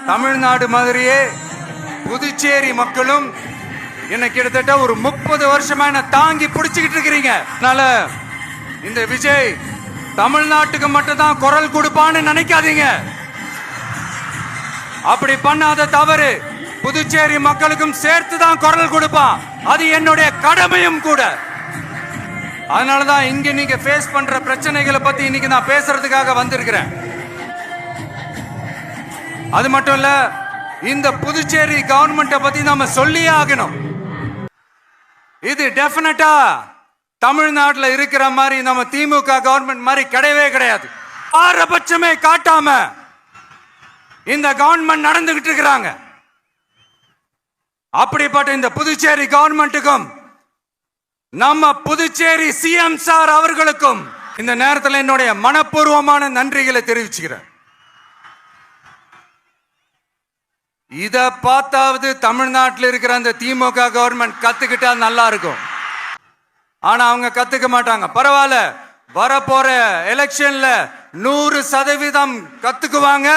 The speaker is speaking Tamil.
தமிழ்நாடு மாதிரியே புதுச்சேரி மக்களும் என்ன கிட்டத்தட்ட ஒரு 30 வருஷமா என்ன தாங்கி பிடிச்சுக்கிட்டு இருக்கிறீங்க. அதனால இந்த விஜய் தமிழ்நாட்டுக்கு மட்டும் தான் குரல் கொடுப்பான்னு நினைக்காதீங்க. அப்படி பண்ணாத தவறு புதுச்சேரி மக்களுக்கும் சேர்த்து தான் குரல் கொடுப்பான். அது என்னுடைய கடமையும் கூட. அதனாலதான் இங்க நீங்க ஃபேஸ் பண்ற பிரச்சனைகளை பத்தி இன்னைக்கு நான் பேசுறதுக்காக வந்திருக்கிறேன். அது மட்டும் இல்ல, இந்த புதுச்சேரி கவர்மெண்ட்டை பத்தி நாம சொல்லியே ஆகணும். இது டெஃபினட்டா தமிழ்நாட்டில் இருக்கிற மாதிரி நம்ம திமுக கவர்மெண்ட் மாதிரி கிடையவே கிடையாது. பாரபட்சமே காட்டாம இந்த கவர்மெண்ட் நடந்துகிட்டு இருக்கிறாங்க. அப்படிப்பட்ட இந்த புதுச்சேரி கவர்மெண்ட்டுக்கும் நம்ம புதுச்சேரி சிஎம் சார் அவர்களுக்கும் இந்த நேரத்தில் என்னுடைய மனப்பூர்வமான நன்றிகளை தெரிவிச்சுக்கிறேன். இத பார்த்தாவது தமிழ்நாட்டில் இருக்கிற அந்த திமுக கவர்மெண்ட் கத்துக்கிட்டா நல்லா இருக்கும். ஆனா அவங்க கத்துக்க மாட்டாங்க. பரவாயில்ல, வரப்போற எலெக்ஷன்ல 100% கத்துக்குவாங்க.